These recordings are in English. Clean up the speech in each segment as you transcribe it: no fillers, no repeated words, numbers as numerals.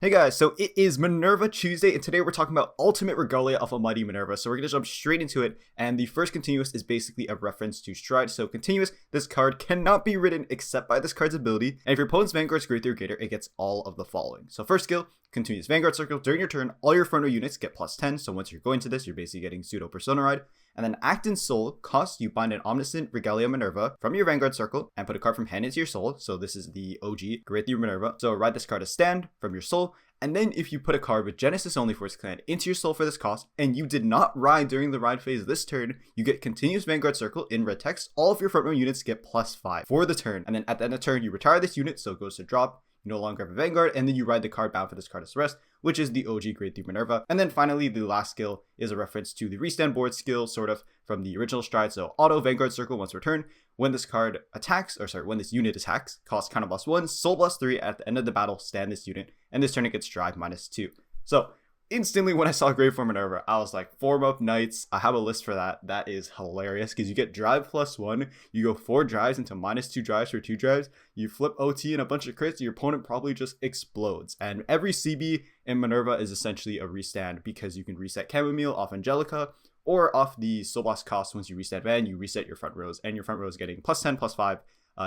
Hey guys, so it is Minerva Tuesday, and today we're talking about Ultimate Regalia of Almighty Minerva. So we're going to jump straight into it, and the first continuous is basically a reference to Stride. So continuous, this card cannot be ridden except by this card's ability, and if your opponent's Vanguard's Great Theory Gator, it gets all of the following. So first skill, continuous Vanguard Circle. During your turn, all your front row units get plus 10, so once you're going to this, you're basically getting pseudo Persona Ride. And then Act in Soul costs you bind an Omniscient Regalia Minerva from your Vanguard Circle and put a card from hand into your soul. So this is the OG Great Theory Minerva. So ride this card as stand from your soul. And then if you put a card with Genesis only for its clan into your soul for this cost, and you did not ride during the ride phase this turn, you get continuous Vanguard Circle in red text. All of your front row units get plus 5 for the turn. And then at the end of the turn, you retire this unit, so it goes to drop. You no longer have a Vanguard, and then you ride the card bound for this card as rest, which is the OG Great Theory Minerva. And then finally, the last skill is a reference to the restand board skill, sort of from the original Stride. So auto Vanguard Circle once per turn. When this card attacks, when this unit attacks, costs counter +1, soul +3 at the end of the battle, stand this unit, and this turn it gets Stride -2. So instantly when I saw Grave for Minerva, I was like, form up Knights. I have a list for that. That is hilarious because you get drive +1. You go 4 drives into -2 drives for 2 drives. You flip OT and a bunch of crits. Your opponent probably just explodes. And every CB in Minerva is essentially a restand because you can reset Chamomile off Angelica or off the Soul Blast cost. Once you reset Van, you reset your front rows, and your front row is getting +10, +5.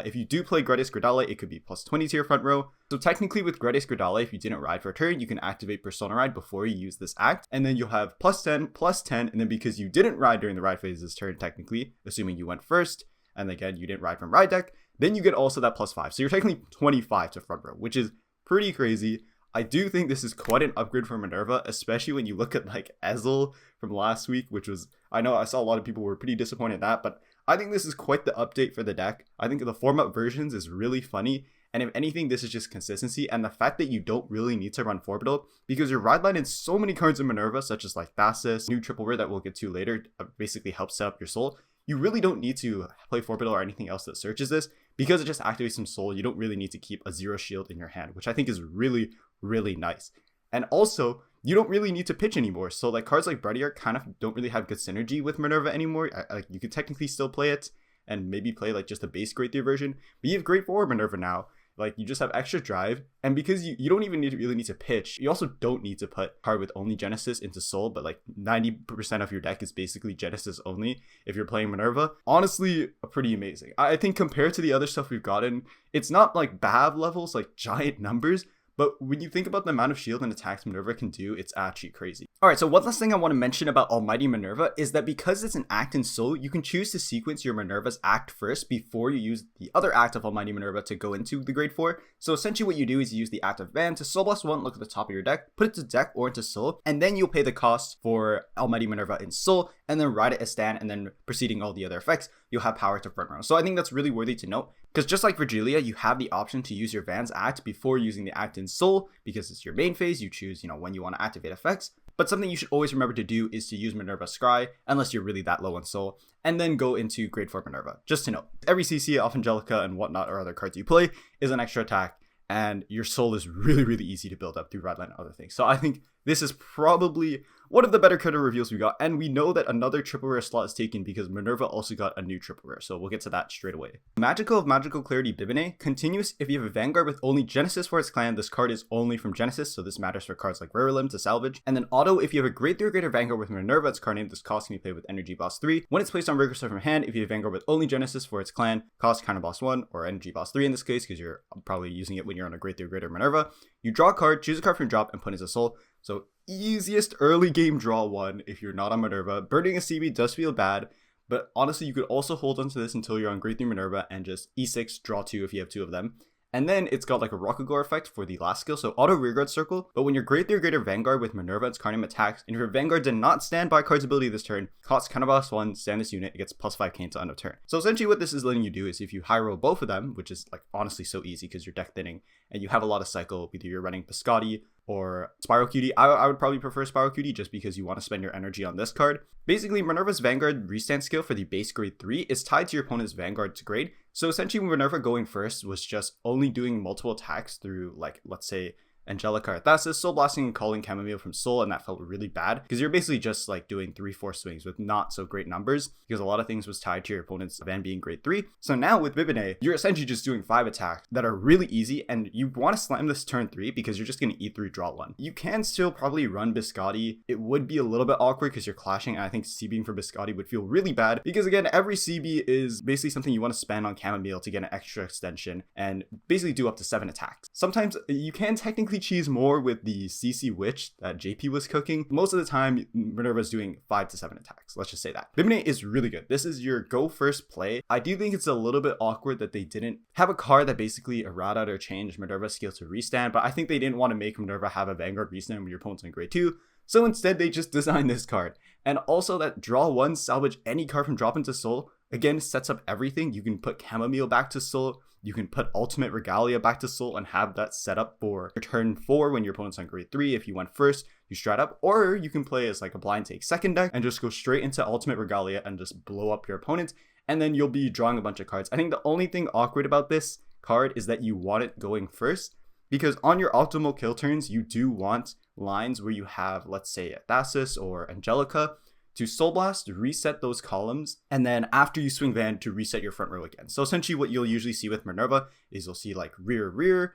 If you do play Gredius Gradale, it could be +20 to your front row. So technically with Gredius Gradale, if you didn't ride for a turn, you can activate Persona Ride before you use this act. And then you'll have +10, +10, and then because you didn't ride during the ride phase this turn, technically, assuming you went first, and again, you didn't ride from ride deck, then you get also that +5. So you're technically 25 to front row, which is pretty crazy. I do think this is quite an upgrade for Minerva, especially when you look at like Ezel from last week, which was, I know I saw a lot of people were pretty disappointed in that, but I think this is quite the update for the deck. I think the form-up versions is really funny, and if anything, this is just consistency, and the fact that you don't really need to run Forbital, because your ride line in so many cards in Minerva, such as like Thassus, new triple rare that we'll get to later, basically helps set up your soul. You really don't need to play Forbital or anything else that searches this, because it just activates some soul. You don't really need to keep a 0 shield in your hand, which I think is really, really nice. And also, you don't really need to pitch anymore. So like cards like Brediar kind of don't really have good synergy with Minerva anymore. You could technically still play it and maybe play like just a base Great Theory version, but you have Great 4 Minerva now. Like you just have extra drive, and because you don't even really need to pitch, you also don't need to put card with only Genesis into Soul, but like 90% of your deck is basically Genesis only if you're playing Minerva. Honestly, pretty amazing. I think compared to the other stuff we've gotten, it's not like Bav levels, like giant numbers, but when you think about the amount of shield and attacks Minerva can do, it's actually crazy. Alright, so one last thing I want to mention about Almighty Minerva is that because it's an act in soul, you can choose to sequence your Minerva's act first before you use the other act of Almighty Minerva to go into the grade 4. So essentially what you do is you use the act of Van to Soul Blast 1, look at the top of your deck, put it to deck or into soul, and then you'll pay the cost for Almighty Minerva in soul, and then ride it as stand, and then proceeding all the other effects, you'll have power to front row. So I think that's really worthy to note, because just like Regalia, you have the option to use your Van's act before using the act in soul, because it's your main phase, you choose, when you want to activate effects. But something you should always remember to do is to use Minerva Scry, unless you're really that low on soul, and then go into grade 4 Minerva. Just to note, every CC off Angelica and whatnot or other cards you play is an extra attack, and your soul is really, really easy to build up through Redline and other things. So I think this is probably one of the better card reveals we got, and we know that another triple rare slot is taken because Minerva also got a new triple rare, so we'll get to that straight away. Magical of Magical Clarity Bibinay, continuous if you have a Vanguard with only Genesis for its clan. This card is only from Genesis, so this matters for cards like Rare Limb to salvage. And then auto if you have a Great Theory Greater Vanguard with Minerva, its card name, this cost can be played with Energy Boss 3. When it's placed on regular stuff from hand, if you have Vanguard with only Genesis for its clan, cost Counter Boss 1 or Energy Boss 3 in this case, because you're probably using it when you're on a Great Theory Greater Minerva. You draw a card, choose a card from your drop, and put it into soul. So easiest early game draw one if you're not on Minerva. Burning a CB does feel bad, but honestly you could also hold on to this until you're on Great Theory Minerva and just E6, draw 2 if you have 2 of them. And then it's got like a Rockagore effect for the last skill, so auto rearguard circle. But when your Great Theory Greater Vanguard with Minerva, its card name attacks, and if your Vanguard did not stand by a card's ability this turn, costs Counter Boss 1, stand this unit, it gets +5k until end of turn. So essentially what this is letting you do is if you high roll both of them, which is like honestly so easy because you're deck thinning, and you have a lot of cycle, either you're running Biscotti or Spiral Cutie. I would probably prefer Spiral Cutie just because you want to spend your energy on this card. Basically, Minerva's Vanguard restand skill for the base grade 3 is tied to your opponent's Vanguard's grade. So essentially, Minerva going first was just only doing multiple attacks through, like, let's say, Angelica or Thasus, Soul Blasting and calling Chamomile from Soul, and that felt really bad because you're basically just like doing 3-4 swings with not so great numbers because a lot of things was tied to your opponent's Van being grade 3. So now with Bibinay, you're essentially just doing 5 attacks that are really easy, and you want to slam this turn 3 because you're just going to E3 draw 1. You can still probably run Biscotti. It would be a little bit awkward because you're clashing, and I think CBing for Biscotti would feel really bad because again, every CB is basically something you want to spend on Chamomile to get an extra extension and basically do up to 7 attacks. Sometimes you can technically cheese more with the CC Witch that JP was cooking. Most of the time, Minerva's doing 5 to 7 attacks. Let's just say that. Bibinay is really good. This is your go first play. I do think it's a little bit awkward that they didn't have a card that basically errata or changed Minerva's skill to restand, but I think they didn't want to make Minerva have a Vanguard restand when your opponent's in grade 2. So instead, they just designed this card. And also that draw 1, salvage any card from drop into Soul, again, sets up everything. You can put Chamomile back to Soul. You can put Ultimate Regalia back to Soul and have that set up for your turn 4 when your opponent's on grade 3. If you went first, you strat up. Or you can play as like a blind take second deck and just go straight into Ultimate Regalia and just blow up your opponent. And then you'll be drawing a bunch of cards. I think the only thing awkward about this card is that you want it going first, because on your optimal kill turns, you do want lines where you have, let's say, a Thasus or Angelica to Soul Blast, reset those columns, and then after you swing Van to reset your front row again. So essentially what you'll usually see with Minerva is you'll see like rear,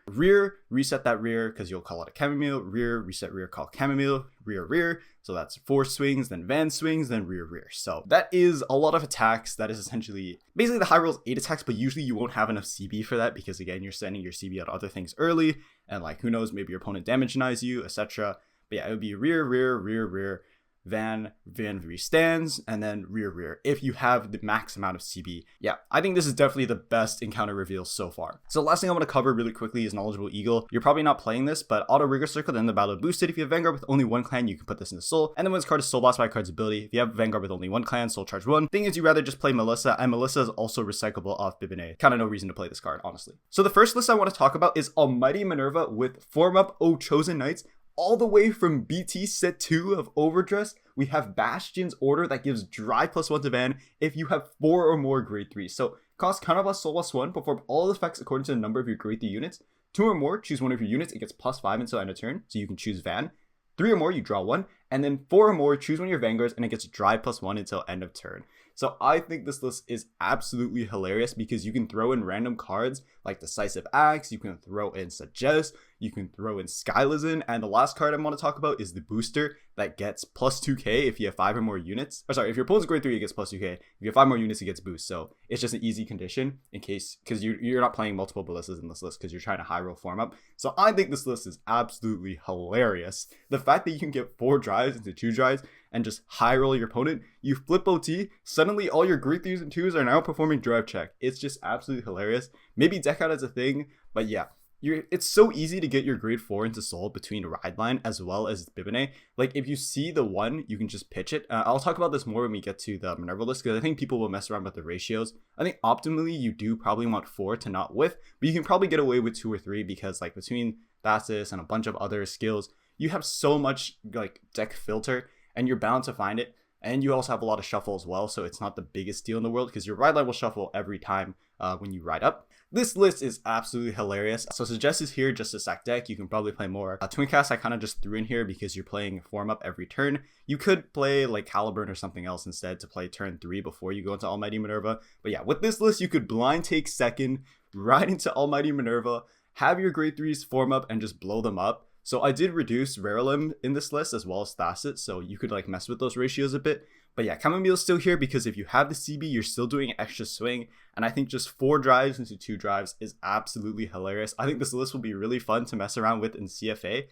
reset that rear because you'll call it a Chamomile, rear, reset rear, call Chamomile, rear. So that's 4 swings, then Van swings, then rear. So that is a lot of attacks. That is essentially, basically the high roll is 8 attacks, but usually you won't have enough CB for that because again, you're sending your CB on other things early, and like who knows, maybe your opponent damage denies you, etc. But yeah, it would be rear, Van restands, and then rear if you have the max amount of CB. Yeah, I think this is definitely the best encounter reveal so far. So last thing I want to cover really quickly is Knowledgeable Eagle. You're probably not playing this, but auto Rigor Circle, then the battle boosted. If you have Vanguard with only 1 clan, you can put this into Soul. And then when this card is Soul Blast by a card's ability, if you have Vanguard with only 1 clan, Soul Charge 1. Thing is, you rather just play Melissa, and Melissa is also recyclable off Bibinay. Kind of no reason to play this card, honestly. So the first list I want to talk about is Almighty Minerva with Form Up O Chosen Knights. All the way from BT set 2 of Overdress, we have Bastion's Order that gives Drive +1 to Van if you have 4 or more grade 3. So cost Counter Blast, Soul Blast 1, perform all effects according to the number of your grade 3 units. 2 or more, choose one of your units, it gets +5 until end of turn, so you can choose Van. 3 or more, you draw 1, and then 4 or more, choose one of your Vanguards, and it gets Drive +1 until end of turn. So I think this list is absolutely hilarious because you can throw in random cards like Decisive Axe, you can throw in Suggest, you can throw in Skylizin, and the last card I want to talk about is the booster that gets +2k if you have 5 or more units. Or sorry, if your opponent's grade 3, it gets +2k. If you have 5 more units, it gets boost. So it's just an easy condition in case, because you're not playing multiple ballistas in this list because you're trying to high roll Form Up. So I think this list is absolutely hilarious. The fact that you can get 4 drives into 2 drives and just high roll your opponent, you flip OT, suddenly all your grade 3s and 2s are now performing drive check. It's just absolutely hilarious. Maybe deck out as a thing, but yeah. It's so easy to get your grade 4 into Soul between Ride Line as well as Bibinay. Like if you see the 1, you can just pitch it. I'll talk about this more when we get to the Minerva list because I think people will mess around with the ratios. I think optimally you do probably want 4 to not whiff, but you can probably get away with 2 or 3 because like between Thasus and a bunch of other skills, you have so much like deck filter and you're bound to find it. And you also have a lot of shuffle as well, so it's not the biggest deal in the world because your ride line will shuffle every time when you ride up. This list is absolutely hilarious. So Suggest is here just to stack deck. You can probably play more. Twin Cast I kind of just threw in here because you're playing Form Up every turn. You could play like Caliburn or something else instead to play turn 3 before you go into Almighty Minerva. But yeah, with this list, you could blind take second, ride into Almighty Minerva, have your grade 3s Form Up and just blow them up. So I did reduce Rarilim in this list as well as Thasus, so you could like mess with those ratios a bit. But yeah, Chamomile's still here because if you have the CB, you're still doing an extra swing. And I think just 4 drives into 2 drives is absolutely hilarious. I think this list will be really fun to mess around with in CFA.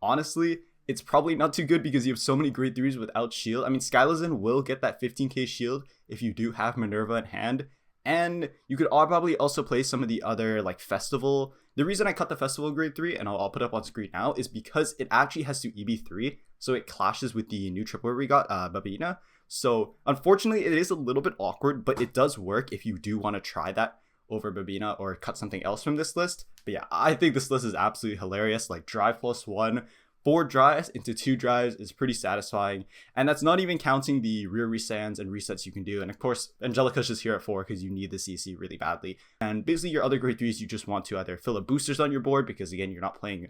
Honestly, it's probably not too good because you have so many grade 3s without shield. I mean, Skylizin will get that 15k shield if you do have Minerva in hand. And you could probably also play some of the other like Festival. The reason I cut the Festival grade 3, and I'll put up on screen now, is because it actually has to EB3. So it clashes with the new triple we got, Bibinay. So unfortunately, it is a little bit awkward, but it does work if you do want to try that over Bibinay or cut something else from this list. But yeah, I think this list is absolutely hilarious. Like Drive +1 4 drives into 2 drives is pretty satisfying, and that's not even counting the rear restands and resets you can do. And of course, Angelica's just here at 4 because you need the CC really badly. And basically your other grade 3s, you just want to either fill up boosters on your board, because again, you're not playing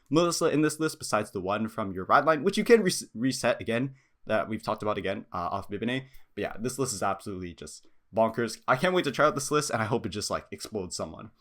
Melissa in this list besides the one from your ride line, which you can reset again, that we've talked about again off Bibinay. But yeah, this list is absolutely just bonkers. I can't wait to try out this list, and I hope it just like explodes someone.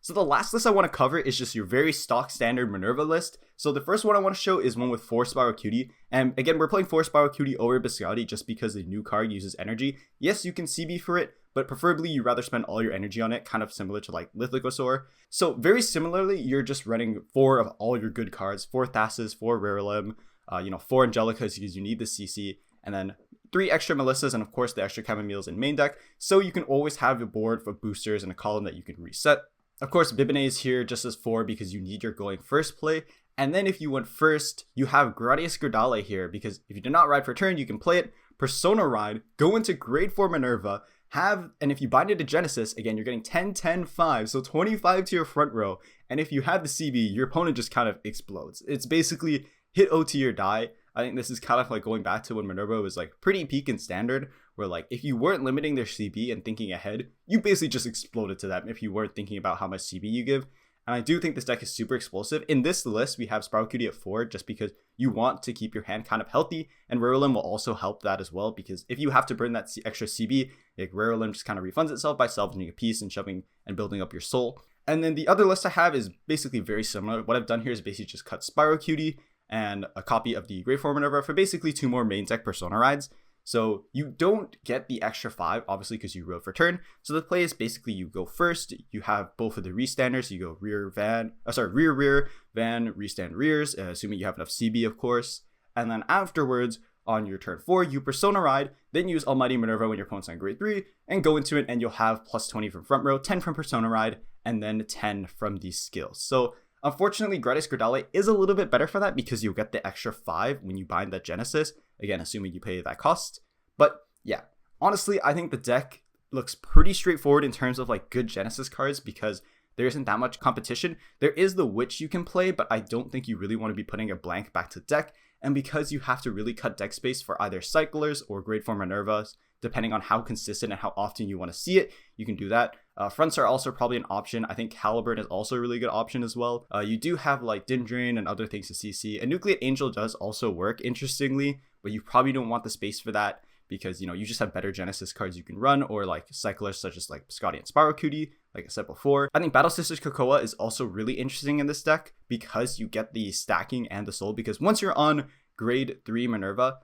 So the last list I want to cover is just your very stock standard Minerva list. So the first one I want to show is one with 4 Spiral Cutie. And again, we're playing 4 Spiral Cutie over Biscotti just because the new card uses energy. Yes, you can CB for it, but preferably you'd rather spend all your energy on it, kind of similar to like Lithicosaur. So very similarly, you're just running 4 of all your good cards, 4 Thasses, 4 Rarilim, 4 Angelicas because you need the CC, and then 3 extra Melissas, and of course the extra Chamomiles in main deck. So you can always have a board for boosters and a column that you can reset. Of course, Bibinay is here just as 4 because you need your going first play. And then if you went first, you have Gradius Gradale here because if you did not ride for turn, you can play it, Persona Ride, go into grade 4 Minerva, and if you bind it to Genesis, again, you're getting 10, 10, 5, so 25 to your front row. And if you have the CB, your opponent just kind of explodes. It's basically hit OT or die. I think this is kind of like going back to when Minerva was like pretty peak in standard, where like if you weren't limiting their CB and thinking ahead, you basically just exploded to them if you weren't thinking about how much CB you give. And I do think this deck is super explosive. In this list, we have Spiral Cutie at 4 just because you want to keep your hand kind of healthy, and Rarilim will also help that as well, because if you have to burn that extra CB, like Rarilim just kind of refunds itself by salvaging a piece and shoving and building up your soul. And then the other list I have is basically very similar. What I've done here is basically just cut Spiral Cutie and a copy of the Grade 4 Minerva for basically 2 more main deck Persona rides. So you don't get the extra 5, obviously, because you rode for turn. So the play is basically you go first, you have both of the restanders, you go rear, van, restand, rears, assuming you have enough CB, of course. And then afterwards, on your turn 4, you Persona Ride, then use Almighty Minerva when your opponent's on grade 3, and go into it, and you'll have plus 20 from front row, 10 from Persona Ride, and then 10 from these skills. So unfortunately, Gradius Gradale is a little bit better for that because you'll get the extra 5 when you bind that Genesis. Again, assuming you pay that cost. But yeah, honestly, I think the deck looks pretty straightforward in terms of like good Genesis cards because there isn't that much competition. There is the Witch you can play, but I don't think you really want to be putting a blank back to deck. And because you have to really cut deck space for either Cyclers or Grade 4 Minervas, depending on how consistent and how often you want to see it, you can do that. Fronts are also probably an option. I think Caliburn is also a really good option as well. You do have like Dendron and other things to CC. A Nucleate Angel does also work, interestingly, but you probably don't want the space for that because, you just have better Genesis cards you can run, or like cyclers such as like Biscotti and Spiral Cutie, like I said before. I think Battle Sisters Cocoa is also really interesting in this deck because you get the stacking and the soul, because once you're on grade 3 Minerva,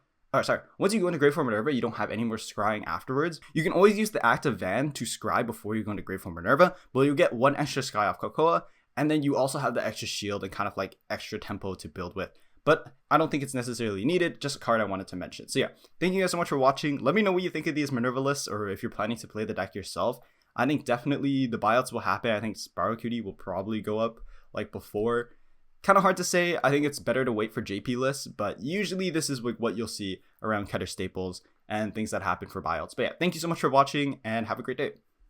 once you go into grade 4 Minerva, you don't have any more scrying afterwards. You can always use the active Van to scry before you go into grade 4 Minerva, but you'll get 1 extra scry off Cocoa, and then you also have the extra shield and kind of like extra tempo to build with. But I don't think it's necessarily needed, just a card I wanted to mention. So yeah, thank you guys so much for watching. Let me know what you think of these Minerva lists, or if you're planning to play the deck yourself. I think definitely the buyouts will happen. I think Spiral Cutie will probably go up like before. Kind of hard to say. I think it's better to wait for JP lists, but usually this is what you'll see around Cutter Staples and things that happen for buyouts. But yeah, thank you so much for watching and have a great day.